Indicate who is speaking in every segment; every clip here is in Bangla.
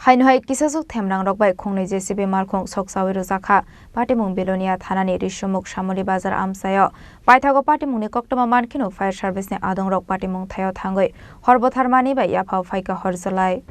Speaker 1: Haino kisaswk Themrangrok bai Khungwi JCB Malkhung Soksawi Rwjakha Patimung Belonia Thanani Rishomuk Shamoli Bazar Amsayo Paithago Patimung ni koktoma mankino fire service ni adongrok Patimung thayo thangoi horbo tharmani bai yaphau phaika horjalai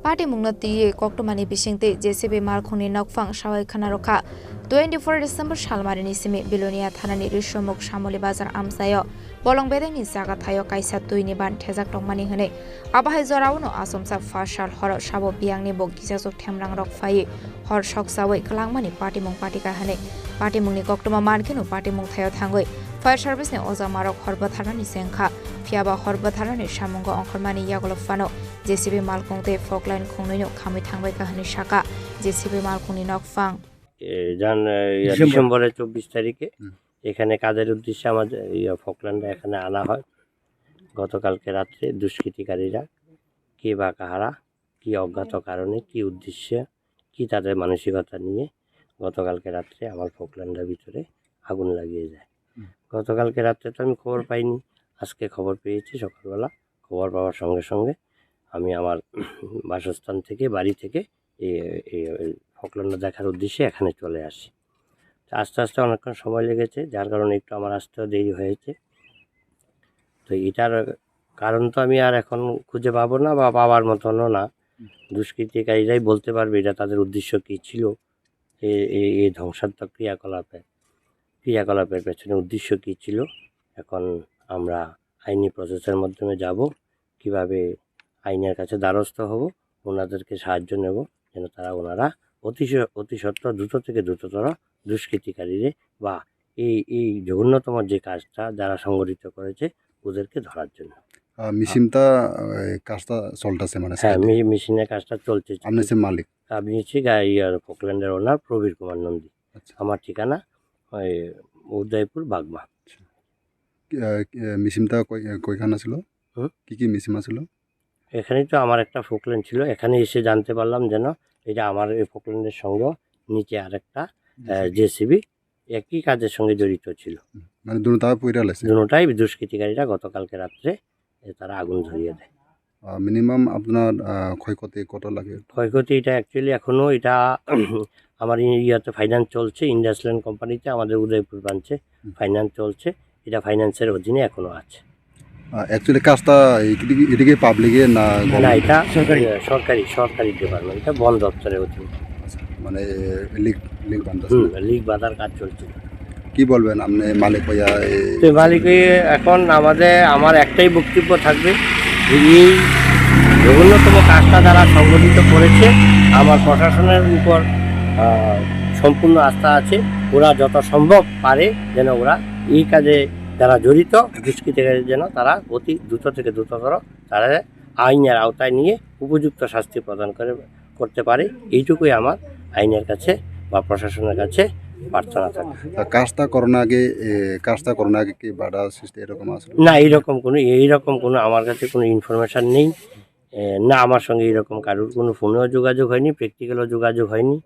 Speaker 1: Patimung na tiye koktomani bisingte JCB Malkhung ni nokfang shawai khanarokha 24 December Shalmarini Simi Belonia Thanani Rishomuk Shamoli Bazar Amsayo Bolong bedeni jaga thayo kaisa tuini ban thejak tongmani hene abahai jorauno asomsa fashal hor sabo biangni bo kisaswk Themrangrok phai hor Soksawi klangmani Patimung patika hene Patimungni koktoma mankeno Patimung thayo thangoi fire service ni ojamarok horba tharani sengkha phiaba horba tharani samungo ongkhormani yagolofano JCB Malkhung te folkline khungnoino khamai thangbai kahani shaka JCB Malkhung ni nokfang
Speaker 2: ডিসেম্বরের 24 তারিখে এখানে কাজের উদ্দেশ্যে আমাদের ফকল্যান্ডে এখানে আনা হয় গতকালকে রাত্রে দুষ্কৃতিকারীরা কে বা কাহারা কি অজ্ঞাত কারণে কি উদ্দেশ্যে কি তাদের মানসিকতা নিয়ে গতকালকে রাত্রে আমার ফকল্যান্ডের ভিতরে আগুন লাগিয়ে যায় গতকালকে রাত্রে তো আমি খবর পাইনি আজকে খবর পেয়েছি সকালবেলা খবর পাওয়ার সঙ্গে সঙ্গে আমি আমার বাসস্থান থেকে বাড়ি থেকে ফকল্যান্ড দেখার উদ্দেশ্যে এখানে চলে আসি আস্তে আস্তে অনেকক্ষণ সময় লেগেছে যার কারণে একটু আমার আসতেও দেরি হয়েছে তো এটার কারণ তো আমি আর এখন খুঁজে পাবো না বা পাওয়ার মতনও না দুষ্কৃতিকারীরাই বলতে পারবে এটা তাদের উদ্দেশ্য কী ছিল এই ধ্বংসাত্মক ক্রিয়াকলাপের পেছনে উদ্দেশ্য কী ছিল এখন আমরা আইনি প্রসেসের মাধ্যমে যাব কিভাবে আইনের কাছে দ্বারস্থ হব ওনাদেরকে সাহায্য নেব যেন ওনারা অতি সত্বর দ্রুত থেকে দ্রুততর দুষ্কৃতিকারীরে বা এই জঘন্যতম যে কাজটা যারা সংগঠিত করেছে ওদেরকে ধরার জন্য
Speaker 3: মেশিনটা কাজটা চলতেছে মানে
Speaker 2: হ্যাঁ মেশিনের কাজটা চলছে
Speaker 3: আপনি হচ্ছে মালিক
Speaker 2: আমি হচ্ছি ফকল্যান্ডের ওনার প্রবীর কুমার নন্দী আমার ঠিকানা ওই উদয়পুর বাগমা
Speaker 3: মেশিনটা কয়খানা ছিল কি মেশিন ছিল
Speaker 2: এখানেই তো আমার একটা ফকল্যান্ড ছিল এখানে এসে জানতে পারলাম যেন এটা আমার এই ফকল্যান্ডের সঙ্গে নিচে আরেকটা জেসিবি একই কাজের সঙ্গে জড়িত ছিল
Speaker 3: মানে দুটোটাই
Speaker 2: দুষ্কৃতিকারীরা গতকালকে রাত্রে তারা আগুন ধরিয়ে দেয়
Speaker 3: মিনিমাম আপনার ক্ষয়ক্ষতি কত লাগে
Speaker 2: ক্ষয়ক্ষতি এটা অ্যাকচুয়ালি এখনও এটা আমার ইয়াতে ফাইন্যান্স চলছে ইন্ডাস্ট্রিয়াল কোম্পানিতে আমাদের উদয়পুর ব্রাঞ্চে ফাইন্যান্স চলছে এটা ফাইন্যান্সের অধীনে এখনও আছে
Speaker 3: অ্যাকচুয়ালি কাজটা এদিকে পাবলিকে না
Speaker 2: এটা সরকারি ডিপার্টমেন্ট এটা বন দপ্তরের অধীনে
Speaker 3: মানে লিগ
Speaker 2: বাঁধার কাজ চলছে
Speaker 3: কি বলবেন আপনি মালিক হইয়া
Speaker 2: মালিক এখন আমার একটাই বক্তব্য থাকবে এই জঘন্যতম কাজটা যারা সংগঠিত করেছে আমার প্রশাসনের উপর সম্পূর্ণ আস্থা আছে ওরা যত সম্ভব পারে যেন ওরা এই কাজে যারা জড়িত দুষ্কৃতিকারী যেন তারা অতি দ্রুত থেকে দ্রুততর তারা আইনের আওতায় নিয়ে উপযুক্ত শাস্তি প্রদান করতে পারে এইটুকুই আমার আইনের কাছে বা প্রশাসনের কাছে প্রার্থনা থাকে
Speaker 3: কাজটা করোনা আগে কি বাধা সৃষ্টি এরকম আছে
Speaker 2: না এইরকম কোনো আমার কাছে কোনো ইনফরমেশান নেই না আমার সঙ্গে এইরকম কারোর কোনো ফোনেও যোগাযোগ হয়নি প্র্যাকটিক্যালও যোগাযোগ হয়নি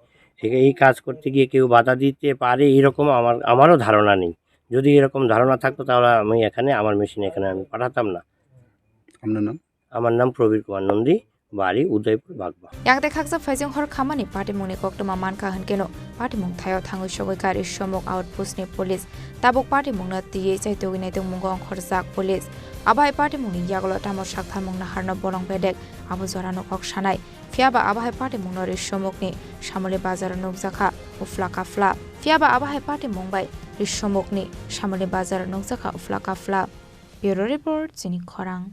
Speaker 2: এই কাজ করতে গিয়ে কেউ বাধা দিতে পারে এরকম আমারও ধারণা নেই যদি এরকম ধারণা থাকতো তাহলে আমি আমার মেশিন এখানে আমি পাঠাতাম না
Speaker 3: আপনার নাম
Speaker 2: আমার নাম প্রবীর কুমার নন্দী বাড়ি Udaipur বাগবা
Speaker 1: yakde khaksa phajing hor khamani Patimung ni koktoma manka hankeno Patimung thayo thangoi shogoi gari somok outpost ni police tabuk Patimung na tiye chaitogin naitung mungong khorjak police abai Patimung ni yagolo tamo sakthamung na harno bolong bedek abo jorano kok sanai phiaba abai Patimung no somok ni Shamoli bazar Rwjakha ufla kafla phiaba abai Patimung bai somok ni Shamoli bazar Rwjakha ufla kafla Bureau report Chini Khorang